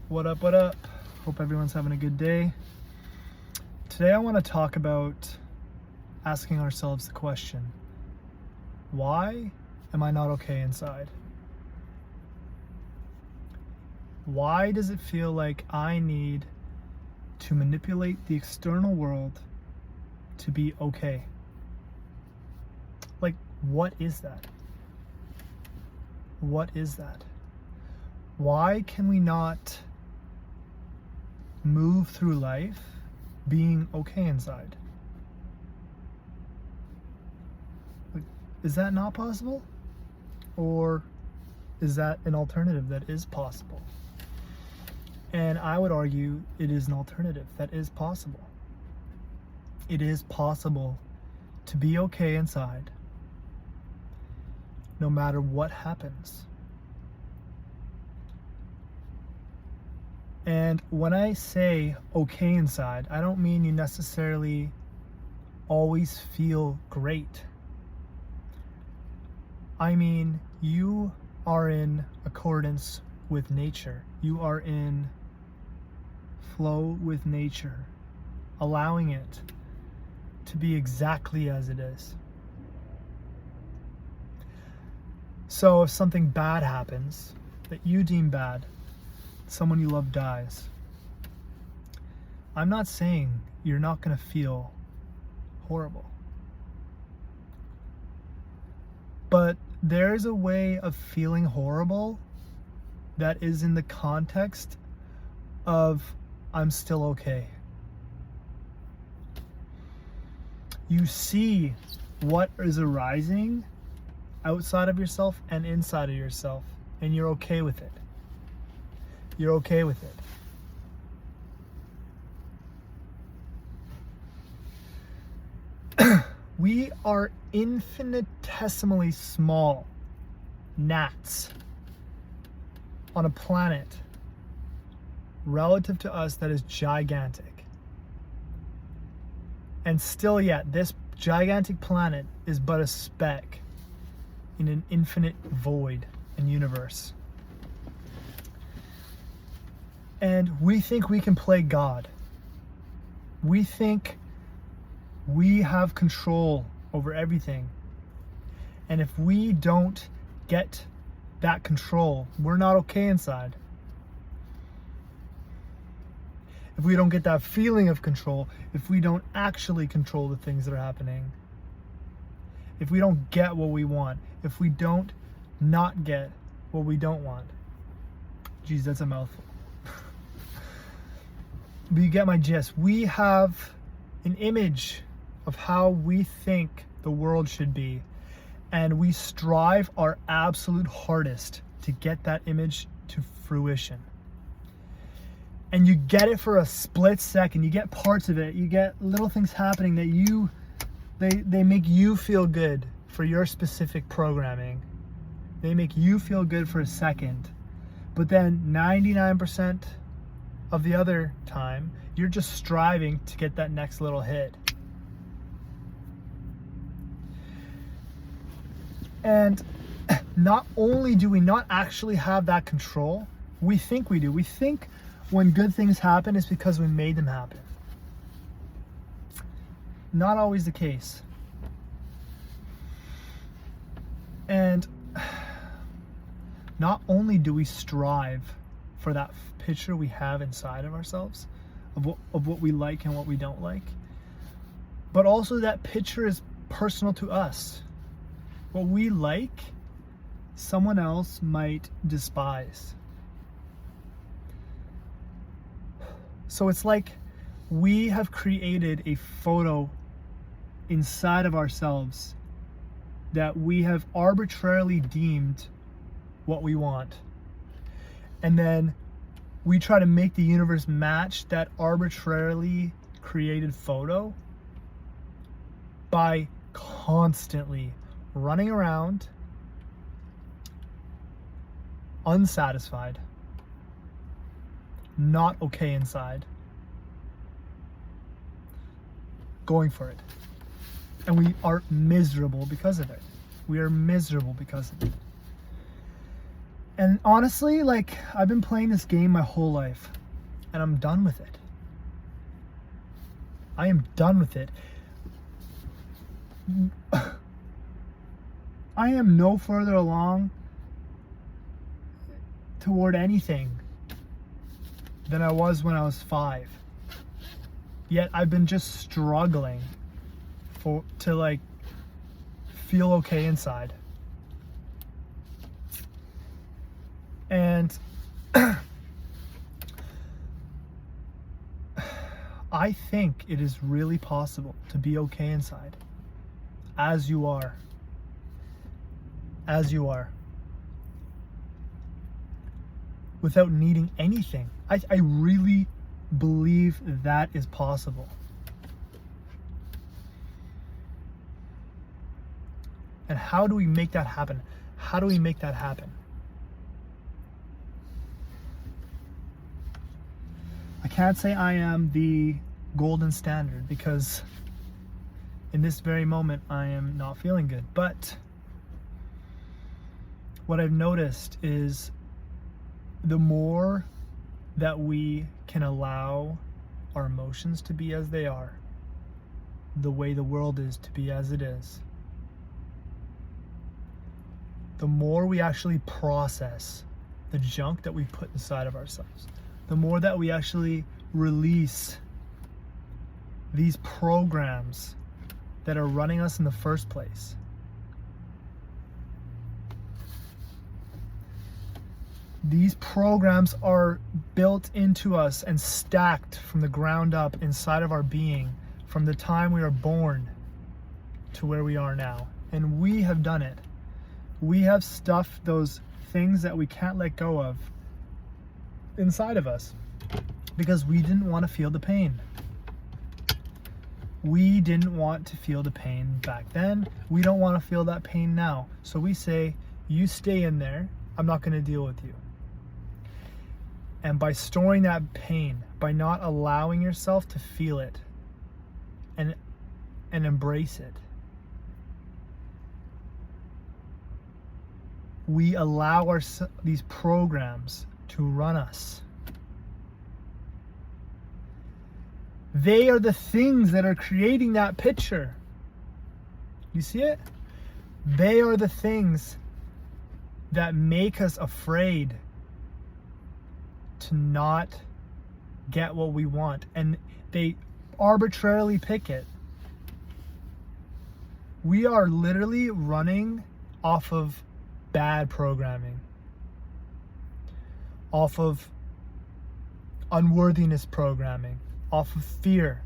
What up, what up? Hope everyone's having a good day. Today I want to talk about asking ourselves the question, why am I not okay inside? Why does it feel like I need to manipulate the external world to be okay? Like, what is that? What is that? Why can we not move through life being okay inside? Like, is that not possible? Or is that an alternative that is possible? And I would argue it is an alternative that is possible. It is possible to be okay inside no matter what happens. And when I say okay inside, I don't mean you necessarily always feel great. I mean, you are in accordance with nature. You are in flow with nature, allowing it to be exactly as it is. So if something bad happens that you deem bad, someone you love dies, I'm not saying you're not going to feel horrible. But there's a way of feeling horrible that is in the context of I'm still okay. You see what is arising outside of yourself and inside of yourself, and you're okay with it. You're okay with it. We are infinitesimally small gnats on a planet relative to us that is gigantic. And still yet, this gigantic planet is but a speck in an infinite void and universe. And we think we can play God. We think we have control over everything. And if we don't get that control, we're not okay inside. If we don't get that feeling of control, if we don't actually control the things that are happening, if we don't get what we want, if we don't not get what we don't want. Geez, that's a mouthful. But you get my gist. We have an image of how we think the world should be, and we strive our absolute hardest to get that image to fruition. And you get it for a split second. You get parts of it. You get little things happening that they make you feel good for your specific programming. They make you feel good for a second. But then 99% of the other time, you're just striving to get that next little hit. And not only do we not actually have that control, we think we do. We think when good things happen, it's because we made them happen. Not always the case. And not only do we strive for that picture we have inside of ourselves of what we like and what we don't like, but also that picture is personal to us. What we like, someone else might despise. So it's like we have created a photo inside of ourselves that we have arbitrarily deemed what we want. And then we try to make the universe match that arbitrarily created photo by constantly running around unsatisfied, not okay inside, going for it. And we are miserable because of it. We are miserable because of it. And honestly, like, I've been playing this game my whole life, and I'm done with it. I am done with it. I am no further along toward anything than I was when I was 5. Yet I've been just struggling to like feel okay inside. And I think it is really possible to be okay inside, as you are. As you are. Without needing anything. I really believe that is possible. And how do we make that happen? How do we make that happen? I can't say I am the golden standard, because in this very moment I am not feeling good. But what I've noticed is the more that we can allow our emotions to be as they are, the way the world is to be as it is, the more we actually process the junk that we put inside of ourselves, the more that we actually release these programs that are running us in the first place. These programs are built into us and stacked from the ground up inside of our being from the time we are born to where we are now. And we have done it. We have stuffed those things that we can't let go of inside of us because we didn't want to feel the pain. We didn't want to feel the pain back then. We don't want to feel that pain now. So we say, you stay in there. I'm not going to deal with you. And by storing that pain, by not allowing yourself to feel it and embrace it, we allow these programs to run us. They are the things that are creating that picture. You see it? They are the things that make us afraid to not get what we want. And they arbitrarily pick it. We are literally running off of bad programming, off of unworthiness programming, off of fear.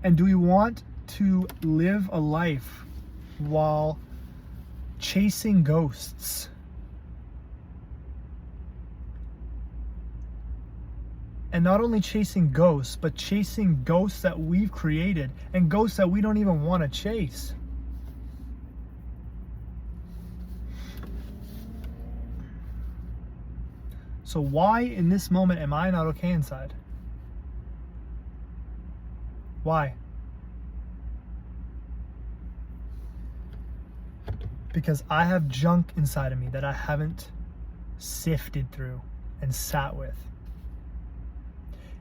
And do we want to live a life while chasing ghosts? And not only chasing ghosts, but chasing ghosts that we've created and ghosts that we don't even want to chase. So why in this moment am I not okay inside? Why? Because I have junk inside of me that I haven't sifted through and sat with.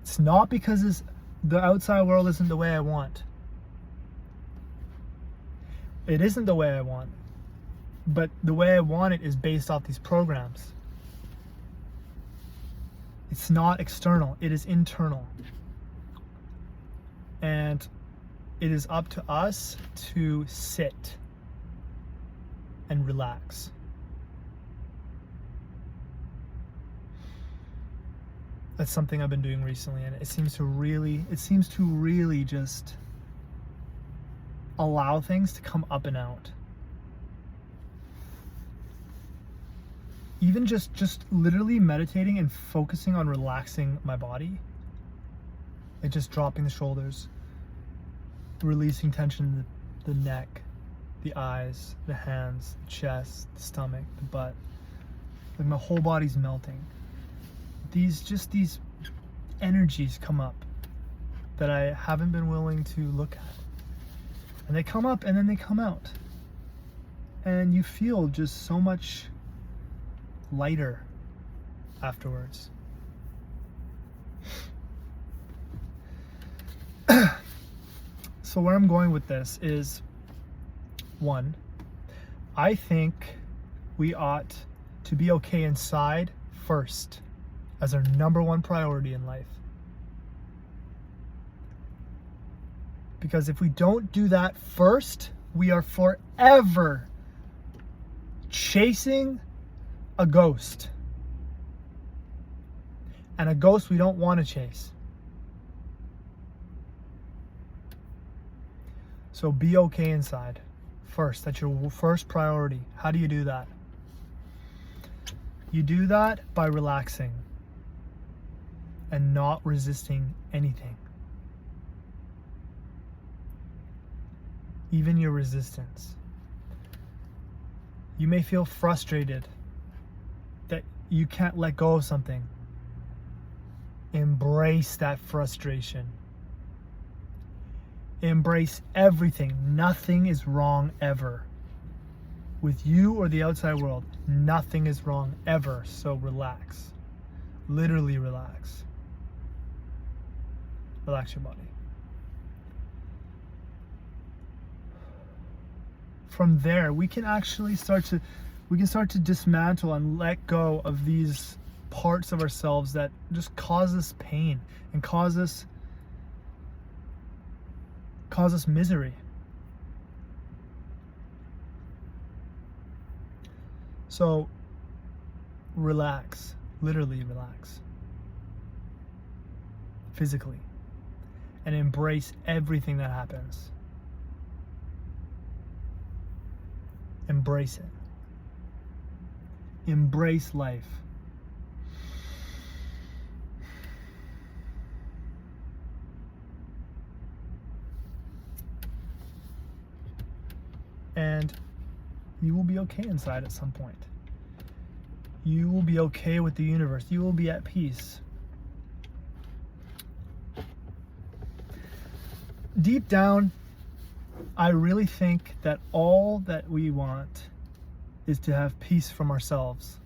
It's not because the outside world isn't the way I want. It isn't the way I want. But the way I want it is based off these programs. It's not external, it is internal. And it is up to us to sit and relax. That's something I've been doing recently, and it seems to really just allow things to come up and out. Even just literally meditating and focusing on relaxing my body, like just dropping the shoulders, releasing tension in the neck, the eyes, the hands, the chest, the stomach, the butt. Like my whole body's melting. These energies come up that I haven't been willing to look at. And they come up and then they come out. and you feel just so much lighter afterwards. So where I'm going with this is, one, I think we ought to be okay inside first as our number one priority in life. Because if we don't do that first, we are forever chasing a ghost. And a ghost we don't want to chase. So be okay inside first. That's your first priority. How do you do that? You do that by relaxing and not resisting anything. Even your resistance. You may feel frustrated that you can't let go of something. Embrace that frustration. Embrace everything. Nothing is wrong ever. With you or the outside world, nothing is wrong ever. So relax. Literally relax. Relax your body. From there, we can actually start to dismantle and let go of these parts of ourselves that just cause us pain and cause us misery. So relax, literally relax, physically, and embrace everything that happens. Embrace it. Embrace life. And you will be okay inside at some point. You will be okay with the universe. You will be at peace. Deep down, I really think that all that we want is to have peace from ourselves.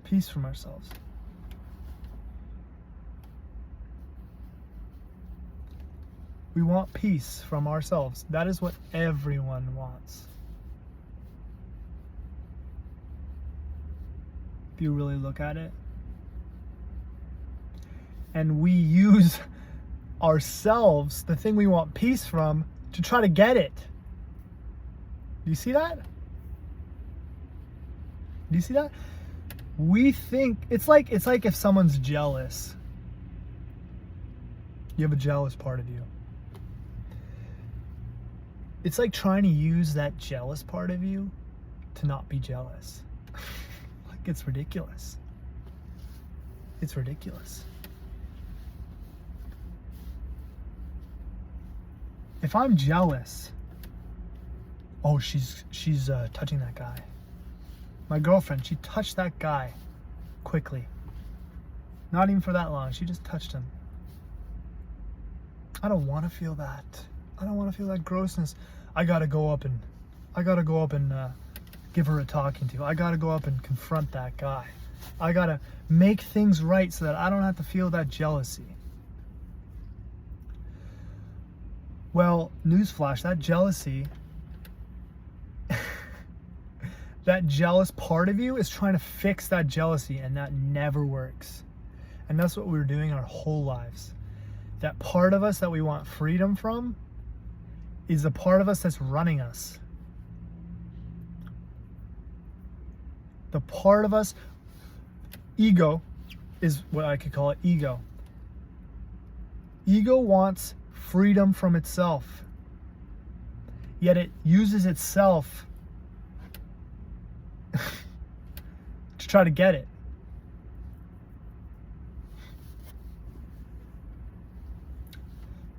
Peace from ourselves. We want peace from ourselves. That is what everyone wants. If you really look at it. And we use ourselves, the thing we want peace from, to try to get it. Do you see that? Do you see that? We think it's like if someone's jealous. You have a jealous part of you. It's like trying to use that jealous part of you to not be jealous. Like, it's ridiculous. It's ridiculous. If I'm jealous, oh, she's touching that guy. My girlfriend, she touched that guy quickly. Not even for that long. She just touched him. I don't want to feel that. I don't want to feel that grossness. I gotta go up and give her a talking to. I gotta go up and confront that guy. I gotta make things right so that I don't have to feel that jealousy. Well, newsflash, that jealousy, that jealous part of you is trying to fix that jealousy, and that never works. And that's what we're doing our whole lives. That part of us that we want freedom from is the part of us that's running us. The part of us, ego is what I could call it, ego. Ego wants freedom from itself, yet it uses itself to try to get it.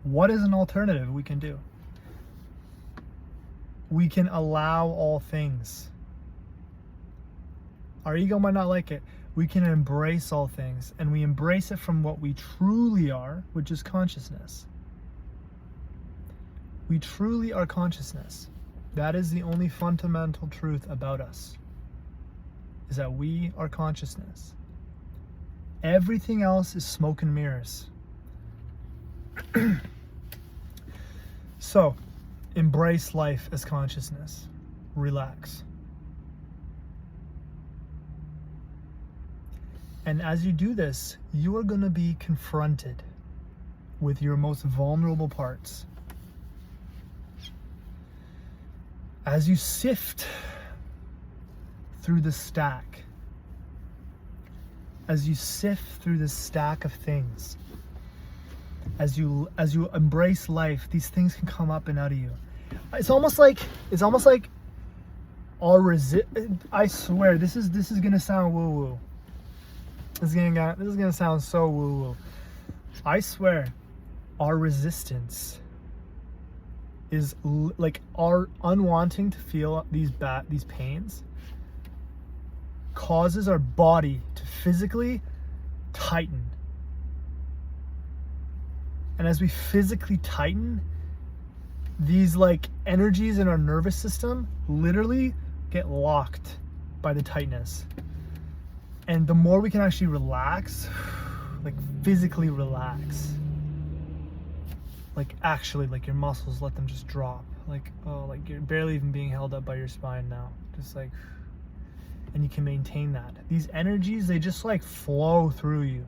What is an alternative we can do? We can allow all things. Our ego might not like it. We can embrace all things, and we embrace it from what we truly are, which is consciousness. We truly are consciousness. That is the only fundamental truth about us, is that we are consciousness. Everything else is smoke and mirrors. So, embrace life as consciousness. Relax. And as you do this, you are going to be confronted with your most vulnerable parts. As you sift through the stack, as you sift through the stack of things, as you embrace life, these things can come up and out of you. It's almost like our I swear, this is gonna sound woo woo. This is gonna sound so woo woo. I swear, our resistance is like our unwanting to feel these pains causes our body to physically tighten. And as we physically tighten, these like energies in our nervous system literally get locked by the tightness. And the more we can actually relax, like physically relax, like actually, like your muscles, let them just drop. Like, oh, like you're barely even being held up by your spine now. Just like, and you can maintain that. These energies, they just like flow through you.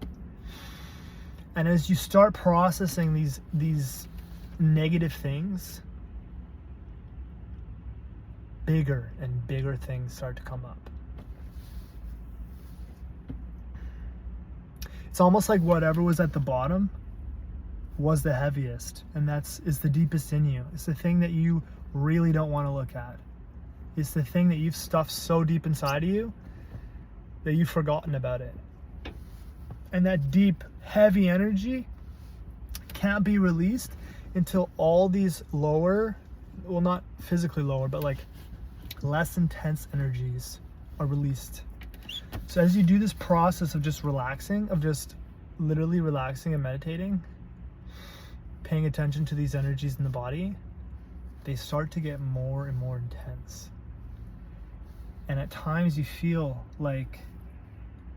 And as you start processing these negative things, bigger and bigger things start to come up. It's almost like whatever was at the bottom was the heaviest, and is the deepest in you. It's the thing that you really don't want to look at. It's the thing that you've stuffed so deep inside of you that you've forgotten about it. And that deep, heavy energy can't be released until all these lower, well, not physically lower, but like less intense energies are released. So as you do this process of just relaxing, of just literally relaxing and meditating, paying attention to these energies in the body, they start to get more and more intense. And at times you feel like,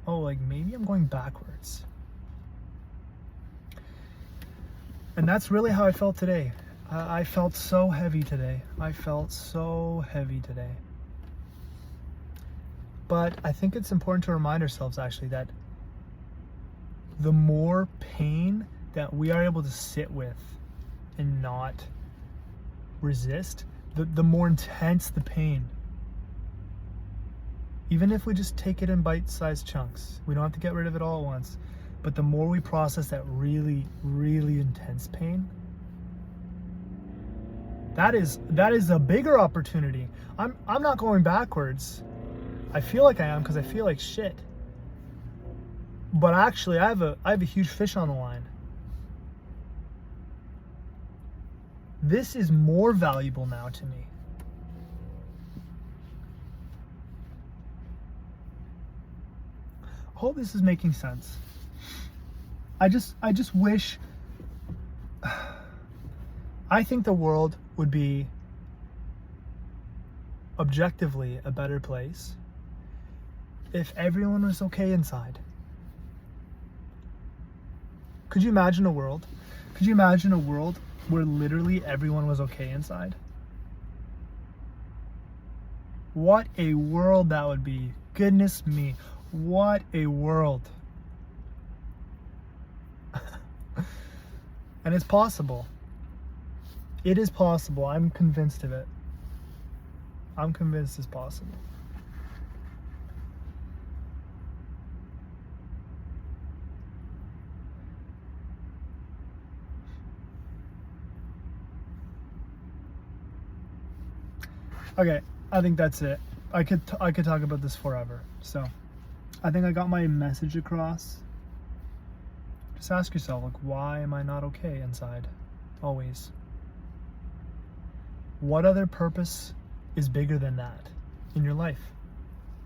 oh, like maybe I'm going backwards. And that's really how I felt today. I felt so heavy today. But I think it's important to remind ourselves actually that the more pain that we are able to sit with and not resist, the more intense the pain. Even if we just take it in bite-sized chunks, we don't have to get rid of it all at once. But the more we process that really, really intense pain, that is a bigger opportunity. I'm not going backwards. I feel like I am because I feel like shit. But actually, I have a huge fish on the line. This is more valuable now to me. I hope this is making sense. I just wish, I think the world would be objectively a better place if everyone was okay inside. Could you imagine a world? Where literally everyone was okay inside? What a world that would be. Goodness me. What a world. And it's possible. It is possible. I'm convinced of it. I'm convinced it's possible. Okay, I think that's it. I could talk about this forever. So, I think I got my message across. Just ask yourself, like, why am I not okay inside? Always. What other purpose is bigger than that in your life?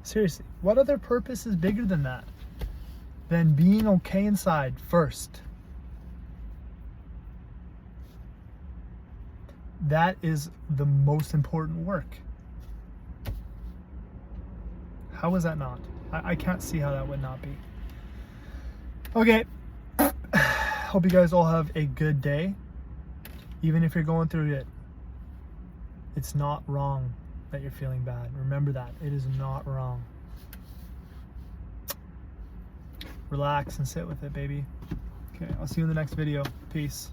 Seriously, what other purpose is bigger than that? Than being okay inside first. That is the most important work. How is that not? I can't see how that would not be. Okay. Hope you guys all have a good day. Even if you're going through it, it's not wrong that you're feeling bad. Remember that. It is not wrong. Relax and sit with it, baby. Okay, I'll see you in the next video. Peace.